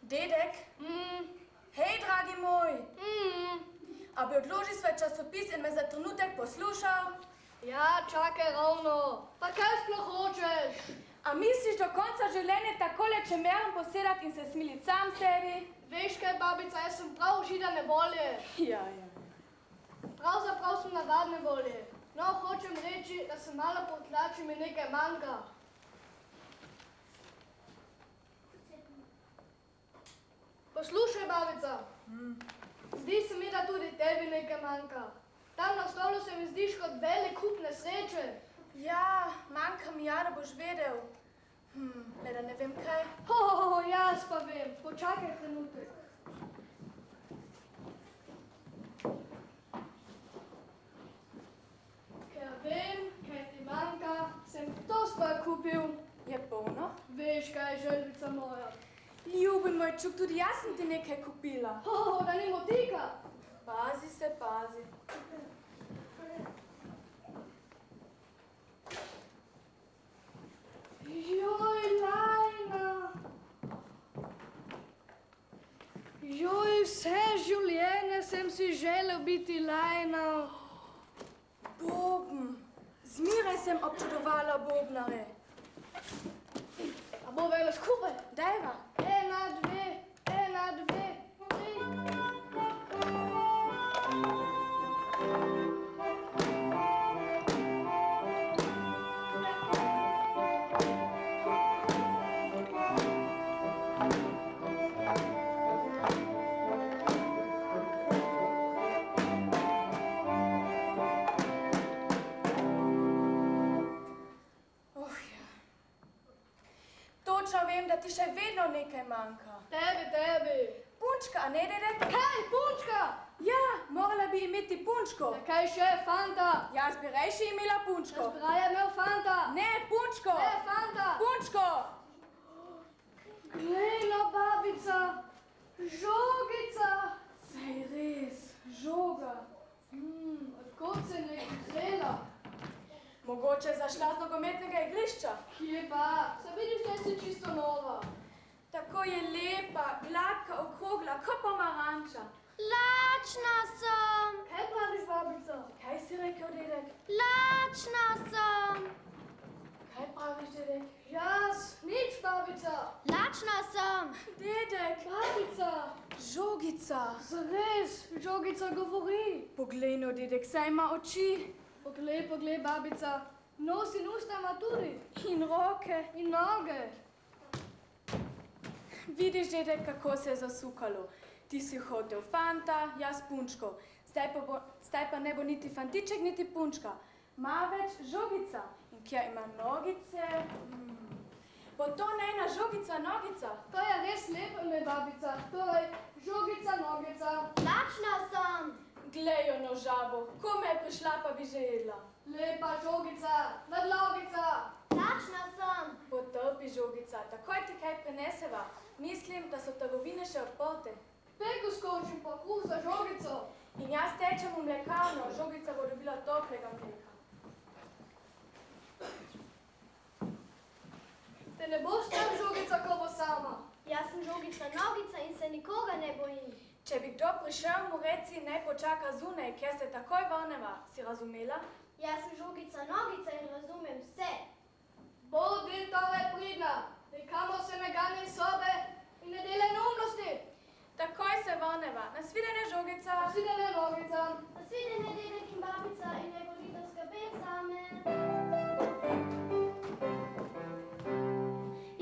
Dedek? Hej, dragi moj! A bi odložil svoj časopis in me za trenutek poslušal? Ja, čakaj ravno. Pa kaj sploh hočeš? A misliš do konca življenja takole čemerom posedati in se smiliti sam sebi? Veš kaj, babica, jaz sem prav židane volje. Ja. Pravzaprav sem navadne volje. No, hočem reči, da sem malo potlačil, mi nekaj manjka. Poslušaj, babica. Zdi se mi, da tudi tebi nekaj manjka. Tam na stolu se mi zdiš kot velik kup nesreče. Ja, manjka mi ja, da boš vedel. Le da ne vem kaj. Jaz pa vem. Počakaj trenutek. Ker vem, kaj ti manjka, sem to stvar kupil. Je polno? Veš, kaj je želvica moja. Ljubi moj čuk, tudi jaz sem ti nekaj kupila. Da ni motika. Pazi se, pazi. Joj, Lajna. Joj, vse življenje sem si želel biti Lajna. Boben. Zmeraj sem občudovala bobnare. A bo vele skupaj? Dajva. 1, 2, 1, 2, 3. Vem, da ti še vedno nekaj manjka. Tebi. Punčka, a ne, dedek? Kaj, punčka? Ja, morala bi imeti punčko. Kaj še, fanta? Jaz bi rejši imela punčko. Jaz bi raje imel fanta. Ne, punčko. Ne, fanta. Punčko. Glejno, babica. Žogica. Sej res, žoga. Odkot se ne vzela? Mogoče je zašla z nogometnega igrišča. Kje pa? Se vidiš, da si čisto nova. Tako je lepa, gladka, okrogla, kot pomaranča. Lačna sem. Kaj praviš, babica? Kaj si rekel, dedek? Lačna sem. Kaj praviš, dedek? Jaz, nič, babica. Lačna sem. Dedek. Babica. Žogica. Zares, žogica govori. Poglej no, dedek, saj ima oči. Poglej, babica. Nos in usta ima tudi. In roke. In noge. Vidiš, dedek, kako se je zasukalo. Ti si hotel fanta, jaz punčko. Zdaj pa ne bo niti fantiček, niti punčka. Ma več žogica. In kje ima nogice? Bo to nejna žogica, nogica? To je res lepo, ne, babica. Torej, žogica, nogica. Lačna sem. Glej jo no žabo, ko me je prišla, pa bi že jedla. Lepa žogica, nadlogica. Lačna sem. Potrpi žogica, takoj ti kaj prineseva. Mislim, da so trgovine še odprte. Peko skočim pa kruh za žogico. In jaz tečem v mlekarno, žogica bo dobila toplega mleka. Te ne boš tam žogica, ko bo sama. Jaz sem žogica, nogica in se nikoga ne bojim. Če bi kdo prišel, mu reci, naj počaka zunaj, kjer se takoj vrneva. Si razumela? Jaz sem žogica, nogica in razumem vse. Bodi torej pridna, nikamo se ne gane iz sobe in ne delaj neumnosti. Takoj se vrneva. Nasvidenje, žogica. Nasvidenje, nogica. Nasvidenje, dedek in babica in naj božite skrbeti zame.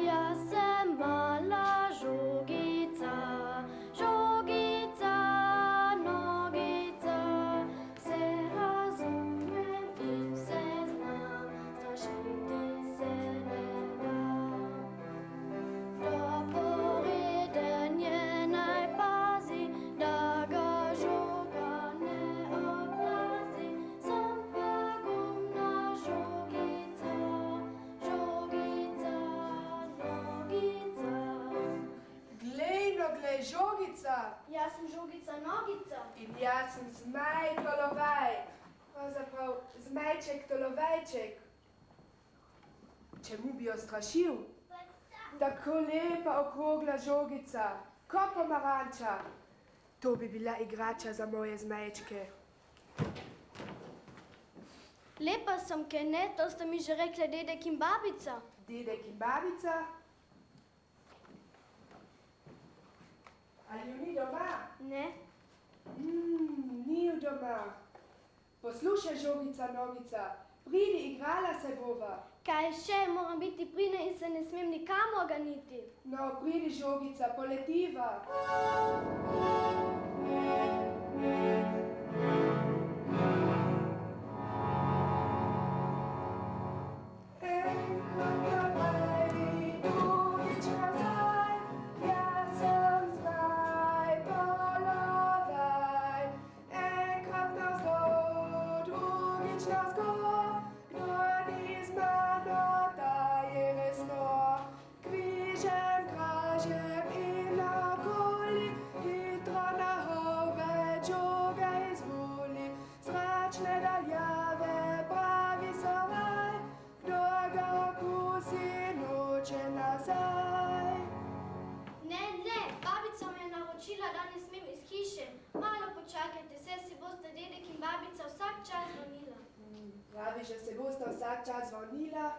Jaz sem mala žogica, žogica, nogica, se razumem in se znam, strašiti se ne dam. Do poredenje naj pazi, da ga žoga ne odlazi, sem pa gumna žogica, žogica, nogica. Glej, žogica. Jaz sem žogica, nogica. In jaz sem zmaj tolovaj. Pravzaprav zmajček tolovajček. Čemu bi jo strašil? Tako lepa okrogla žogica. Ko pomaranča. To bi bila igrača za moje zmejčke. Lepa sem, kaj ne? To sta mi že rekla dedek in babica. Dedek in babica? Ali ju ni doma? Ne? Ni ju doma. Poslušaj, žogica, nogica, pridi, igrala se bova. Kaj še? Moram biti prina in se ne smem nikamor ganiti. No, pridi, žogica, poletiva. Pravi, že se bosta vsak čas vrnila.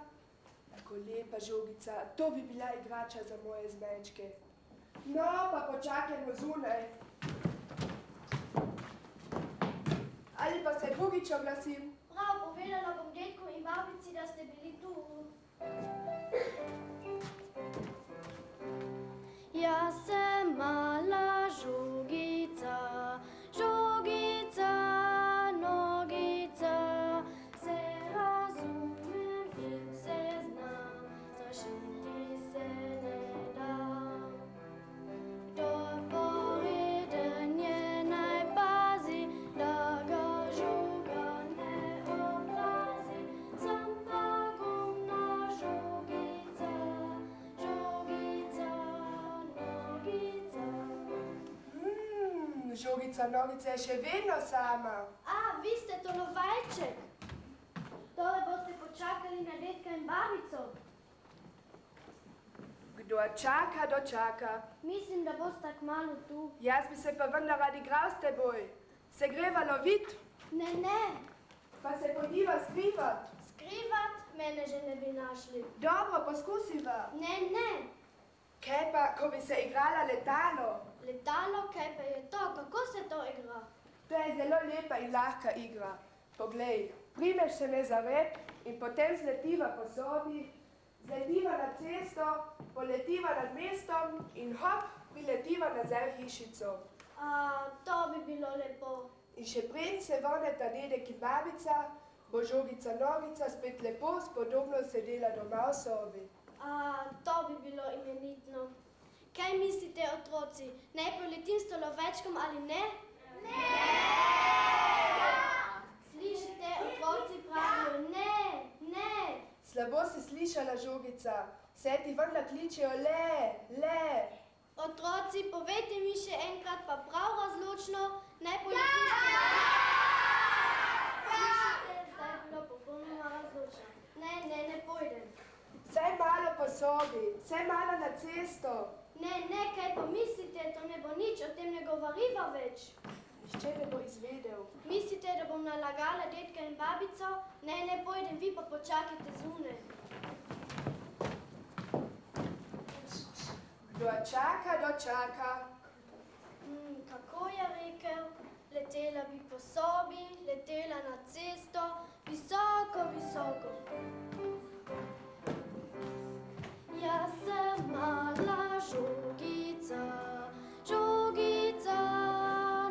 Tako lepa žogica, to bi bila igrača za moje zmečke. No, pa počakajmo zunaj. Ali pa se drugič oglasim? Prav, povedala bom dedku in babici, da ste bili tu. Jaz sem mala žogica, žogica, nogica, se razumem in se znam, zašiti se ne dam. Kdor poreden je, naj pazi, da ga žoga ne obrazi. Sem pa gumna žogica, žogica, nogica. Žogica, nogica je še vedno sama. A, vi ste tolovajček. Torej boste počakali na dedka in babico. Kdo čaka, dočaka. Mislim, da boste kmalu tu. Jaz bi se pa vendar rad igral s teboj. Se greva lovit, Ne, ne, pa se podiva skrivat. skrivat mene že ne bi našli. Dobro, poskusiva. Ne, ne, Kaj pa, ko bi se igrala letalo? letalo, kaj pa je to, kako se to igra? To je zelo lepa in lahka igra. Poglej, primeš se me za rep in potem zletiva po sobi, zletiva na cesto, poletiva nad mestom in hop, priletiva nazaj v hišico. A, to bi bilo lepo. In še preden se vrneta dedek in babica, bo žogica nogica spet lepo spodobno sedela doma v sobi. A, to bi bilo imenitno. Kaj mislite, otroci? Naj poletim s tolovečkom ali ne? Ne! Slišite, otroci pravijo ne, ne. Slabo si slišala, žogica, vse ti vendar kličejo le. Otroci, povejte mi še enkrat pa prav razločno, naj poletim s tolovečkom. Slišite, zdaj je bilo popolnoma razločno. Ne pojdem. Vsaj malo po sobi, vsaj malo na cesto. Ne, kaj pa mislite, to ne bo nič, o tem ne govoriva več. Nihče ne bo izvedel. Mislite, da bom nalagala dedka in babico? Ne pojdem, vi pa počakajte zunaj. Kdo čaka, dočaka. Kako je rekel? Letela bi po sobi, letela na cesto, visoko, visoko. Jaz sem mala žogica, žogica,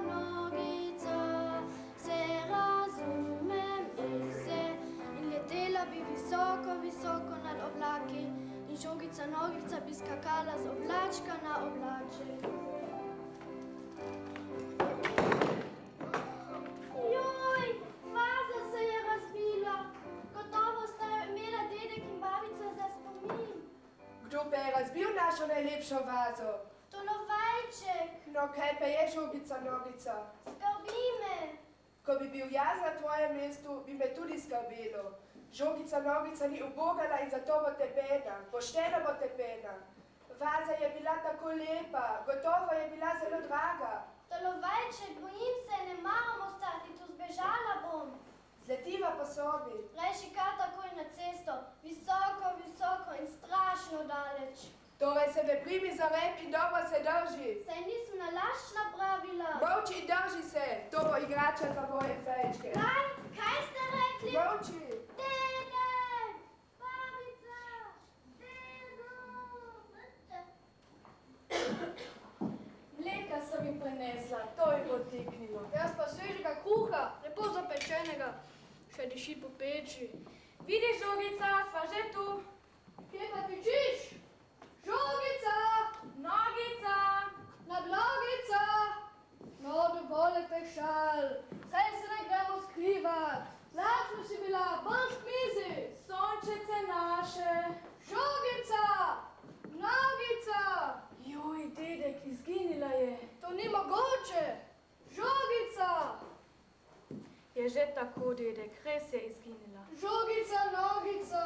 nogica, se razumem in letela bi visoko, visoko nad oblaki in žogica, nogica bi skakala z oblačka na oblaček. Joj, vaza se je razbila, gotovo sta jo imela dedek in babica za spomin. Kdo pa je razbil našo najlepšo vazo? Tolovajček, No, kaj pa je žogica, nogica? skrbi me. Ko bi bil jaz na tvojem mestu, bi me tudi skrbelo. Žogica, nogica ni ubogala in zato bo te pena, pošteno bo te pena. Vaza je bila tako lepa, gotovo je bila zelo draga. Telovejček, bojim se, ne maram ostati, tu zbežala bom. Zletiva po sobi. Rajši kar takoj na cesto, visoko, visoko in strašno daleč. Torej se ne primi za rep in dobro se drži. Saj nisem nalašč napravila. Molči in drži se, to bo igrača za moje fejčke. Kaj ste rekli? Molči! Dedek! Babica! Dedo! Mleka sem jim prinesla, to jih bo teknilo. Jaz pa svežega kruha, lepo zapečenega, še diši po peči. Vidiš, Žogica, sva že tu. Kje pa tičiš? Žogica! Nogica! Nadlogica! No, dovolj teh šal, saj se ne gremo skrivat. Lačno si bila, boš k mizi. Sončece naše. Žogica! Nogica! Joj, dedek, izginila je. To ni mogoče. Žogica! Je že tako, dedek, res je izginila. Žogica, nogica!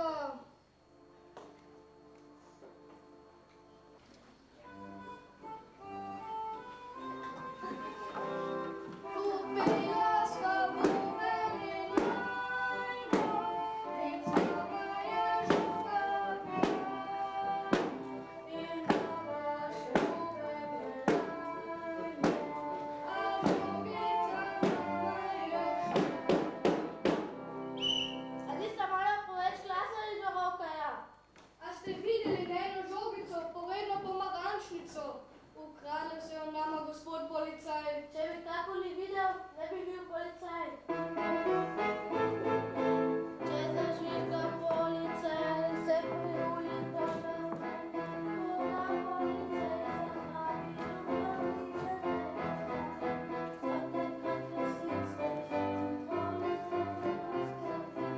Kupila sva bubeni lajno, in sama je žuga in nama še bubeni lajno, a žogica nama je A ti sta malo poveč glasno ali dorokaja? A ste videli njeno žogico, povedno pomarančnico? Ukradel se jo nama gospod policaj. Če bi takoli videl, ne bi bil policaj. Če zažvižga policaj, se pri ulicah razmeni, koga policaj se zdravi, svake kratke si sveži, policaj se razkrbi,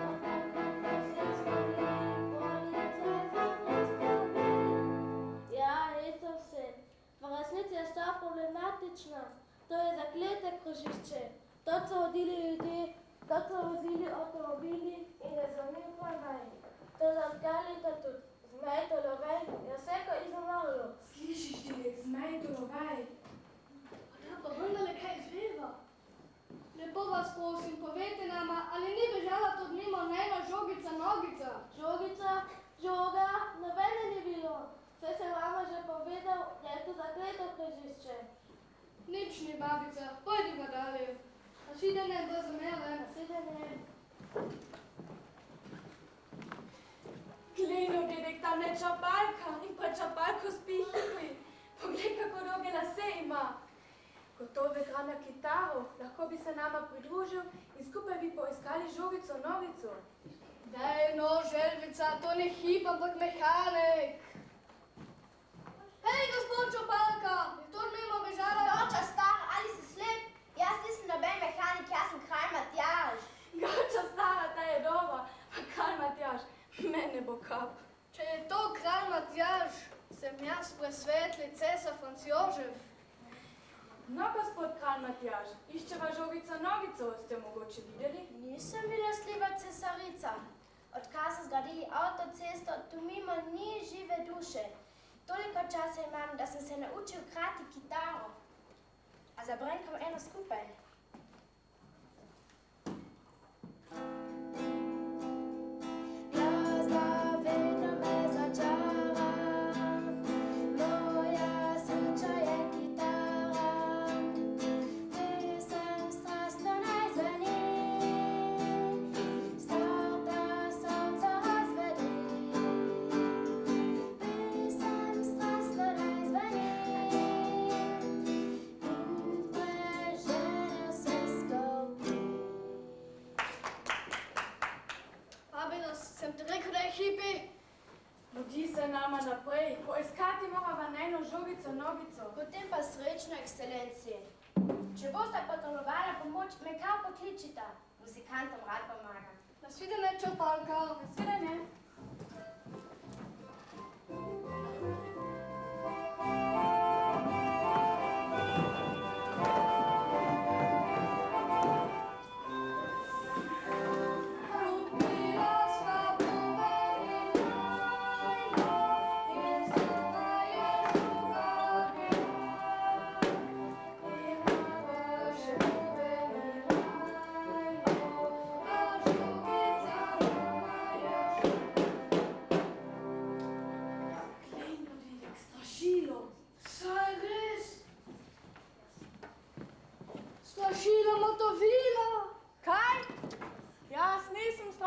svake kratke si skori, policaj za nas skrbi. Ja, rekel se. V resnici je stvar problematična. To je zaklete krožišče. To so hodili ljudje, to so vozili avtomobili in je zvonil tramvaj. To zatkali to tudi. Zmej, tolovej, je vse ko izumrlo. Slišiš, dedek, zmaj tolovaj. Ja, pa vendarle kaj izveva. Lepo vas prosim, povejte nama, ali ni bežala tudi mimo njena žogica, nogica? Žogica, žoga, nobene ni bilo. Vse sem vama že povedal, da je to zakleto krožišče. Nič ni, babica, pojdiva dalje. Nasvidenje do zamere. Nasvidenje. Glejno, dedek, tam je čapalka in pa čapalko spi hipi. Poglej, kako dolge lase ima. Gotovo igra na kitaro, lahko bi se nama pridružil in skupaj bi poiskali žogico, nogico. Daj no, želvica, to ni hip, ampak mehanik. Hej, gospod Čopalka, je to mimo bežala? Doča star, ali si slep? Jaz nisem noben mehanik, jaz sem kralj Matjaž. Gača stara, ta je dobra, a kralj Matjaž, mene bo kap. Če je to kralj Matjaž, sem jaz presvetli cesar Franc Jožef. No, gospod kralj Matjaž, iščeva žogico, nogico, ste mogoče videli? Nisem milosljiva cesarica. Odkar so zgradili avtocesto, tu mimo ni žive duše. Toliko časa imam, da sem se naučil krati kitaro. A zabrenkam eno skupaj. Glasba vedno me začara, moja srča je kitara. Pesem strastno naj zveni, starta srca razvedi. Pesem strastno naj zveni in prežene vse skrbi. Babica, sem ti rekel, da je hipi? Mudi se nama naprej, poiskati morava najno žogico, nogico. Potem pa srečno, ekscelenci. Če boste potrebovala pomoč, me kar pokličita. Muzikantom rad pomagam. Nasvidenje, Čopalka. Nasvidenje. Kupila sva bubeni lajno, in sama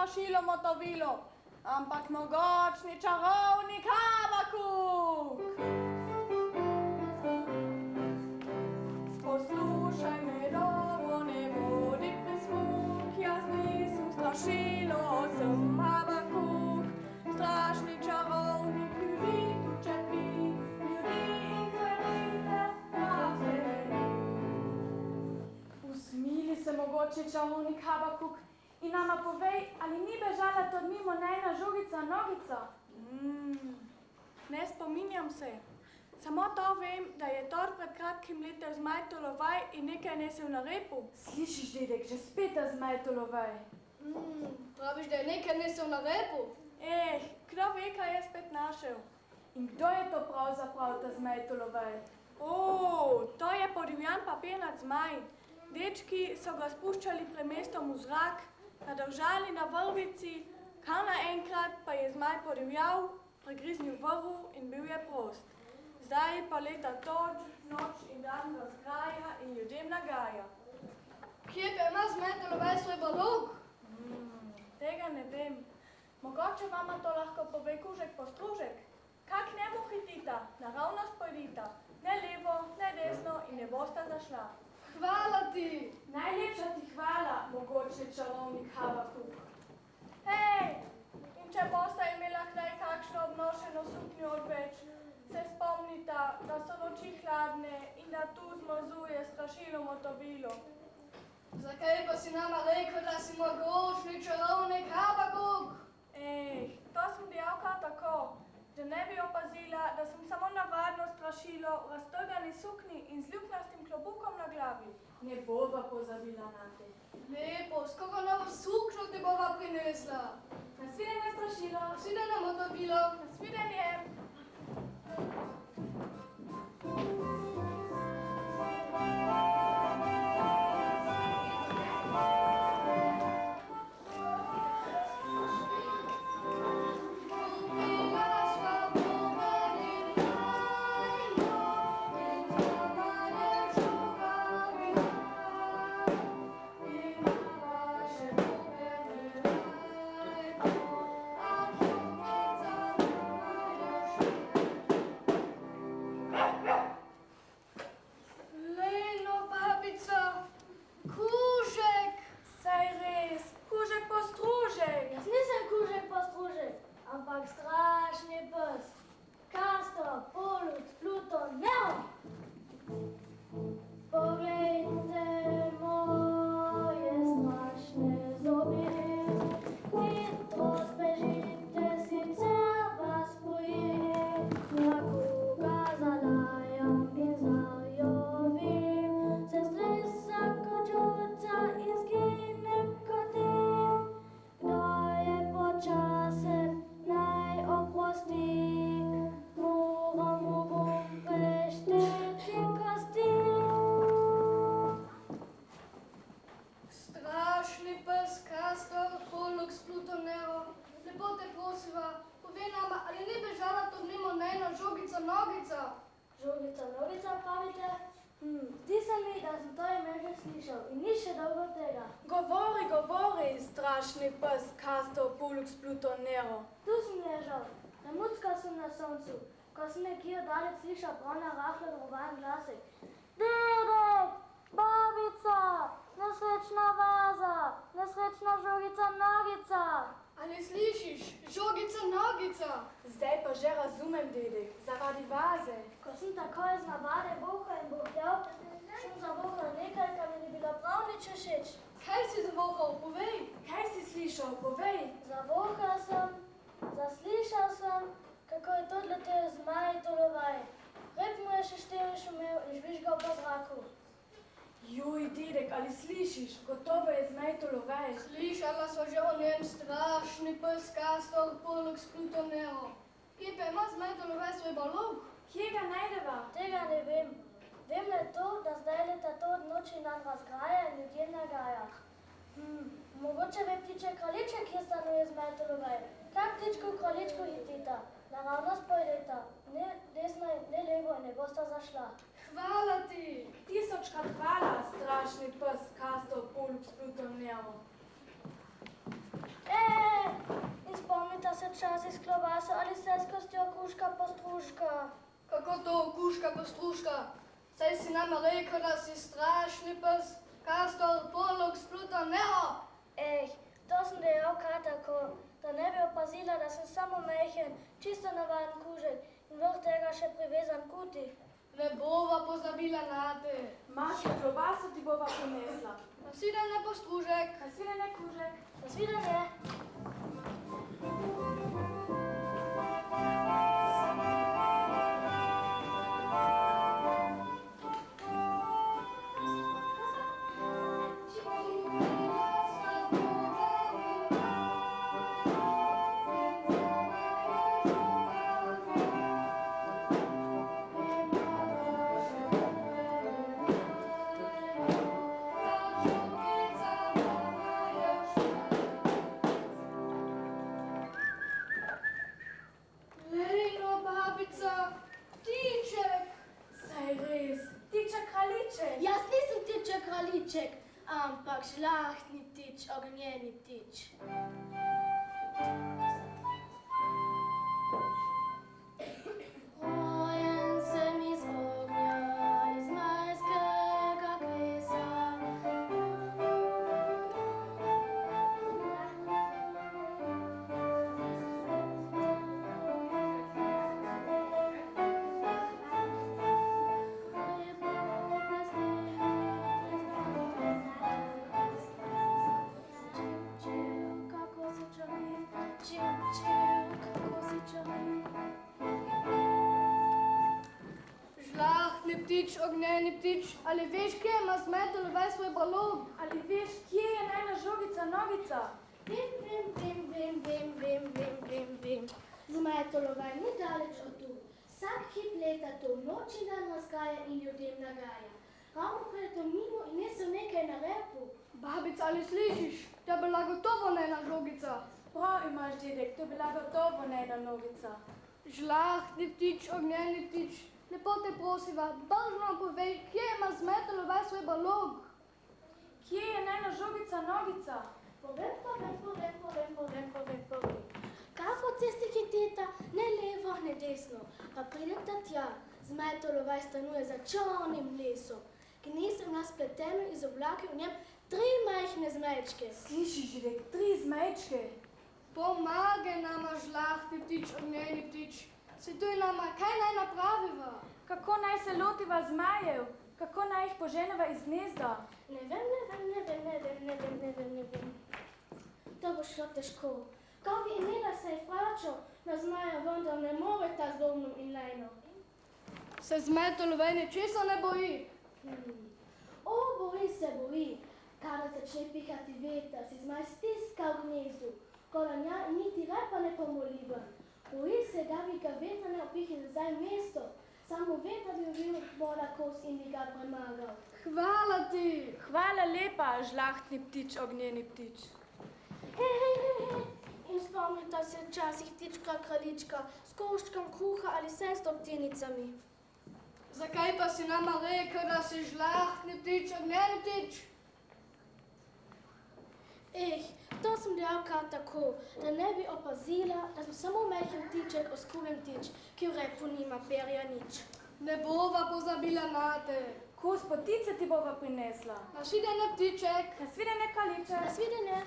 strašilo motovilo, ampak mogočni čarovnik Habakuk. Poslušaj me dobro, ne bodi presmuk, jaz nisem strašilo, sem Habakuk. Strašni čarovnik ljudi tu čepi, ljudi in krajite, Usmili se mogoče čarovnik Habakuk in nama povej, ali ni bežala to mimo najna žogica nogica? Ne spominjam se. Samo to vem, da je Tor pred kratkim letel z Majtolovaj in nekaj nesel na repu. Slišiš, dedek, že spet Zmajtolovaj. Praviš, da je nekaj nesel na repu? Kdo ve, kaj je spet našel? In kdo je to pravzaprav ta Zmajtolovaj? To je podivjan papirnat zmaj. Dečki so ga spuščali pred mestom v zrak, nadržali na vrvici, kar naenkrat pa je zmaj podivjal, pregriznil vrvu in bil je prost. Zdaj pa leta toč, noč in dan razgraja in ljudem nagaja. Kje pa ima Zmajtolovaj svoj balog? Tega ne vem. Mogoče vama to lahko pove Kužek Postružek. Kak njemu hitita, naravnost pojdita, ne levo, ne desno in ne bosta zašla. Hvala ti! Najlepša ti hvala, mogoče čarovnik Habakuk. In če bosta imela kdaj kakšno obnošeno suknjo odveč, se spomnita, da so noči hladne in da tu zmrzuje strašilo motovilo. Zakaj pa si nama rekel, da si mogočni čarovnik Habakuk? To sem dejavka tako, da ne bi opazila, da sem samo navadno strašilo v raztrgani sukni in z ljuknastim klobukom na glavi. Ne bova pozabila na te. Lepo, skoro novo sukno ti bova prinesla. Nasvidenje strašilo. Nasvidenje motovilo. Nasvidenje. ampak strašni pes. Castor, Pollux, Pluton, Nero! Poglejte moje strašne zobe, hitro zbežite, sicer vas poje, na koga zalajam in zarjovim, se stresa kočuca in zgine kotim. Kdo je počasen, naj oprosti, moram mu bom prešteti kosti. Strašni pes, Castor, Pollux, Pluton, Nero, lepo te prosiva, povej nama, ali ni bežala to mimo najna žogica nogica? Žogica nogica, pravite? Zdi se mi, da sem to ime že slišal in ni še dolgo tega. Govori, govori, strašni pes, Castor, Pollux, Pluton, Nero. Tu sem ležal, namuckal sem na soncu, ko sem nekje oddalec slišal prav na rahlo droban glasek. Dedek, babica, nesrečna vaza, nesrečna žogica nogica. Ali slišiš, žogica nogica? Zdaj pa že razumem, dedek, zaradi vaze. Ko sem takoj z navade bohal in bohljal, sem zavohal nekaj, kar mi ni bilo prav nič všeč. Kaj si zavohal, povej? Kaj si slišal, povej? Zavohal sem, zaslišal sem, kako je to letel Zmajtolovaj. Rep mu je še štiri šumel in žvižgal po zraku. Joj, dedek, ali slišiš, gotovo je Zmajtolovaj. Slišala so že o njem strašni pes, Castor, Pollux, Pluton, Nero. Kje pa ima Zmajtolovaj svoj balog? Kje ga najdeva? Tega ne vem. Vem le to, da zdaj leta to od noči nam razgraja in ljudje nagaja. Mogoče ve ptiče kraljiček, kje stanuje Zmajtolovaj. Kak ptičko kraljičko hitita, naravnost pojdeta, ne desno in ne levo in ne bosta zašla. Hvala ti! Tisočkrat hvala, strašni pes, Castor, Pollux, Pluton, Nero. se časi s klobaso ali se s kostjo kuška postruška. Kako to kuška postruška? Saj si nama rekel, da si strašni pes, kastor, polog, spluta, neho. To sem dejal kar tako, da ne bi opazila, da sem samo mehen, čisto navaden kužek in vrh tega še privezan kuti. Ne bova pozabila nate. Maša, klobaso ti bova prinesla. Nasvidenje postružek. Nasvidenje, kužek. Nasvidenje. Ampak žlahtni ptič, ognjeni ptič. Rojen sem iz ognja, iz majskega klesa. Žlahtni ptič, ognjeni ptič, ali veš, kje ima Zmetel svoj balon? Ali veš, kje je najna žogica nogica? Vem. Zmetolovaj ni daleč od tu. Vsak hip leta tu, noč in dan razgaja in ljudem nagaja. Ravno pred to mimo in nesel nekaj na repu. Babica, ali slišiš? To je bila gotovo njena žogica. Prav imaš, dedek, to je bila gotovo najna nogica. Žlahtni ptič, ognjeni ptič, lepo te prosiva, držno povej, kje ima Zmetel svoj balon? Kje je najna žogica nogica? Povem. Kako cesti hitita, ne levo, ne desno, pa prideta tja. Zmetolovaj stanuje za črnim lesom. Gnesem nas pleteno iz oblake, v njem 3 majhne zmejčke. Slišiš, dedek, 3 zmejčke. Pomagaj nama, žlahtni ptič, ognjeni ptič. Svetuj nama, kaj naj napraviva? Kako naj se lotiva zmajev? Kako naj jih poženeva iz gnezda? Ne vem. To bo šlo težko. Kako bi imela se jih vračal, na zmaja vendar ne more ta zlomno in lejno. Se Zmetel nečesa ne boji? Boji. Kada začne pihati veter, si zmaj stiska v gnezdu. Kolanja in niti repa ne pomoliva. Boji se, da bi ga veter ne opihi nazaj v mesto. Samo veter bi bil voda kos in bi ga premagal. Hvala ti! Hvala lepa, žlahtni ptič, ognjeni ptič. In spomnita se včasih ptička kraljička s koščkom kruha ali s stoptenicami. Zakaj pa si nama rekel, da si žlahtni ptič, ognjeni ptič? To sem dejal kar tako, da ne bi opazila, da sem samo majhen ptiček, oskuven ptič, ki v repu nima perja nič. Ne bova pozabila nate. Kos potice ti bova prinesla. Nasvidenje ptiček. Nasvidenje, kraljiček. Nasvidenje.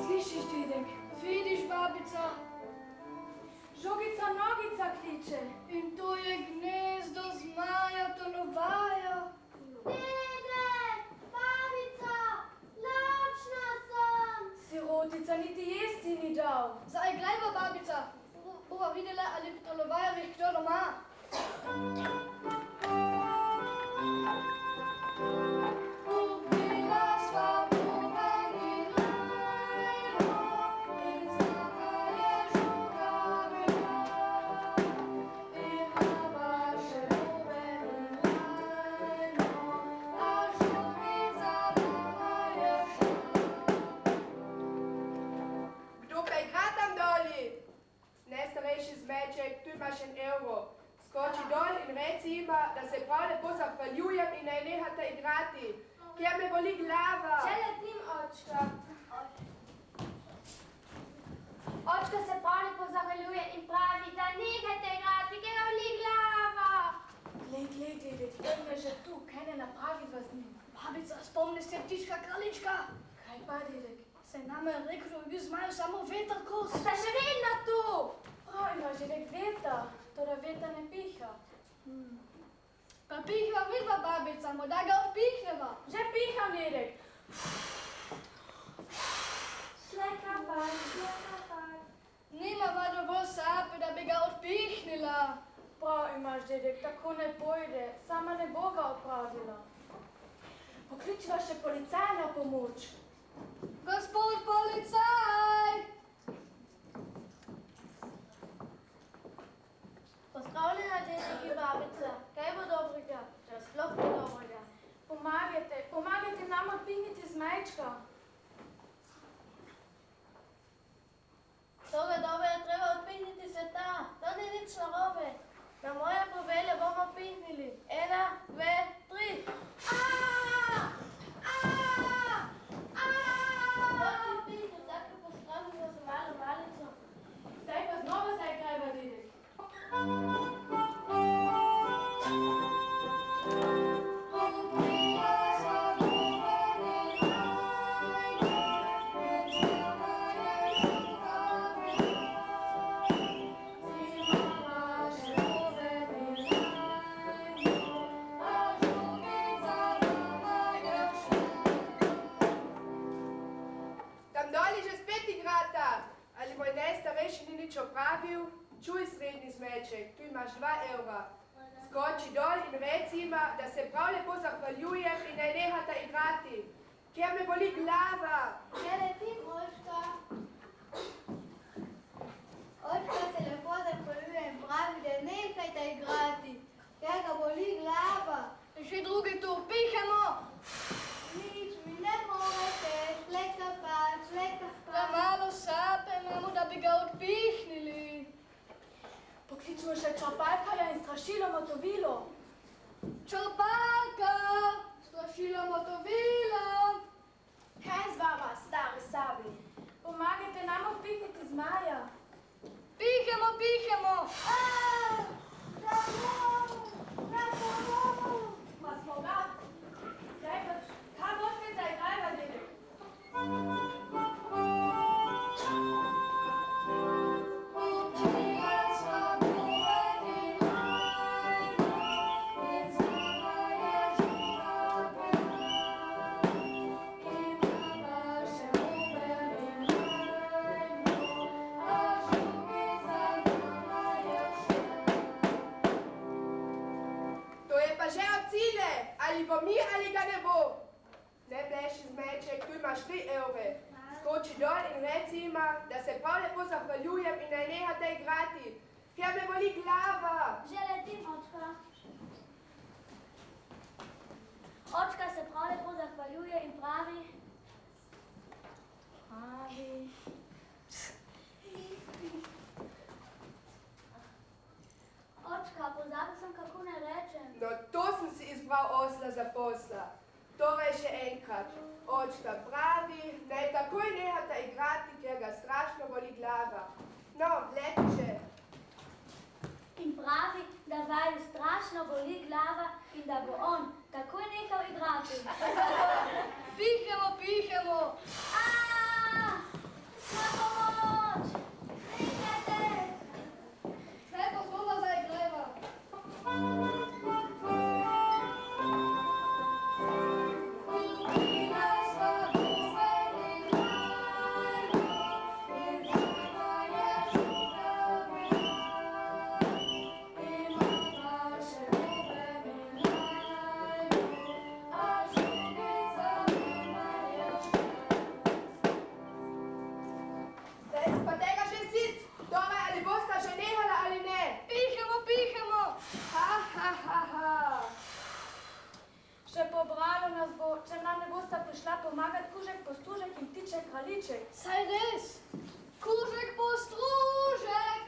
Slišiš, dedek, nehate igrati, ker me boli glava. Že letim, očka. Očka se pravi pozahvaljuje in pravi, da nehajte igrati, ker ga boli glava. Glej, dedek, on je že tu, kaj ne napraviti z njim? Babica, spomni se ptička kraljička. Kaj pa, dedek? Se nam je rekel, da bi zmaju samo veter kos. Ste še vedno tu. Prav imaš, dedek, veter, toda veter ne piha. Pa pihva vidva, babica, morda ga odpihneva. Že piham, dedek. Šleka pa. Nima va dovolj sape, da bi ga odpihnila. Prav imaš, dedek, tako ne pojde, sama ne bo ga opravila. Pokličiva še policaj na pomoč. Gospod policaj! Pozdravljena, dedek in babica. Kaj bo dobrega? Če sploh bo dobrega. Pomagajte nam odpihniti zmajčka. Toga dobe je treba odpihniti sveta. To ni nič narobe. Na moje povelje bomo odpihnili. 1, 2, 3. Zdaj pa znova zaigrajva, dedek. Ali moj najstarejši ni nič opravil? Čuj, srednji zmeček, tu imaš 2 evra. Skoči dol in reci jima, da se prav lepo zahvaljujem in naj nehata igrati, ker me boli glava. Že letim, očka. Očka se lepo zahvaljuje in pravi, da nehajte igrati, ker ga boli glava. Še drugi tu, pihamo! Nič mi ne morete, šleka pa. Premalo sape imamo, da bi ga odpihnili. Pokličimo še črpalkarja in strašilo motovilo. Črpalka! Strašilo motovilo! Kaj z vama, stari sabi? Pomagajte nam odpihniti zmaja. Pihamo! Ma smo ga. Zdaj pa, kaj bo spet zaigrajva, dedek? Ali bo mi, ali ga ne bo. Ne bleši zmeček, tu imaš 3 evre. Skoči dol in reci jima, da se prav lepo zahvaljujem in naj nehate igrati, ker me boli glava. Že letim, očka. Očka se prav lepo zahvaljuje in pravi. Očka, pozabil sem, kako ne rečem. No, to sem si izbral osla za posla. Torej še enkrat. Očka pravi, naj takoj nehata igrati, ker ga strašno boli glava. No, leti že. In pravi, da vaju strašno boli glava in da bo on takoj nehal igrati. Pihamo! Na pomoč! Prihajte! Zdaj pa znova zaigrajva. Še pobralo nas bo, če nam ne bosta prišla pomagati Kužek, Postružek in Ptiček Kraljiček. Saj res! Kužek, Postružek,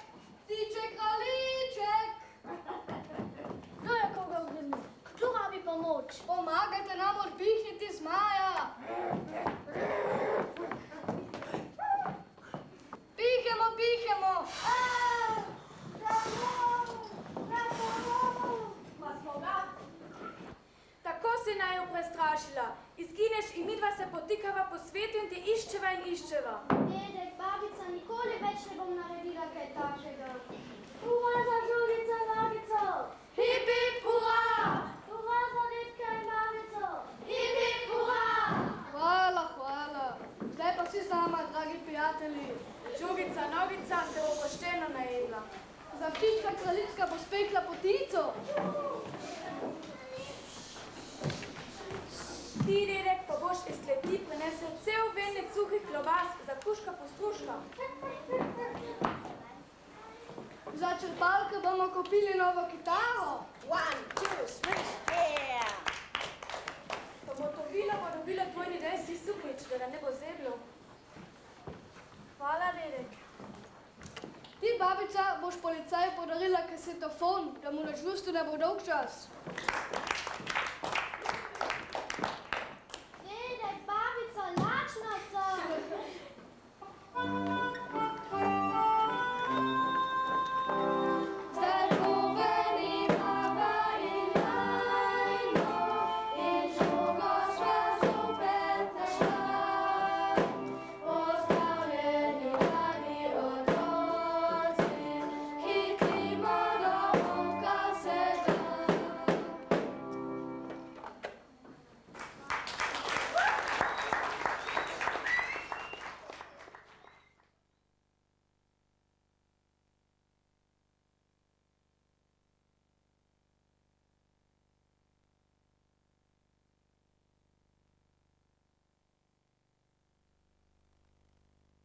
Ptiček Kraljiček! Kdo je koga ugrnil? Kdo rabi pomoč? pomoč. Pomagajte nam odpihniti zmaja. Pihemo, pihemo. Pa smo ga. Tako si naju prestrašila. Izgineš in midva se potikava po svetu in te iščeva in iščeva. Dedek, babica, nikoli več ne bom naredila kaj takega. Ura za žogico, nogico! Hip, hip, hurra! Ura za dedka in babico! Hip, hip, hurra! Hvala, hvala. Zdaj pa si z nama, dragi prijatelji. Žogica, nogica se bo pošteno najedla. Zaštitka kraljička bo spekla potico. Ti, dedek, pa boš iz kleti prinesel cel venec suhih klobas za kuška postruška. Za črpalko bomo kupili novo kitaro. 1, 2, 3, yeah! Pa gotovino bo dobila tvoj nedej si suknič, da ne bo zeblo. Hvala, dedek. Ti, babica, boš policaju podarila kasetofon, da mu na žlustu ne bo dolg čas.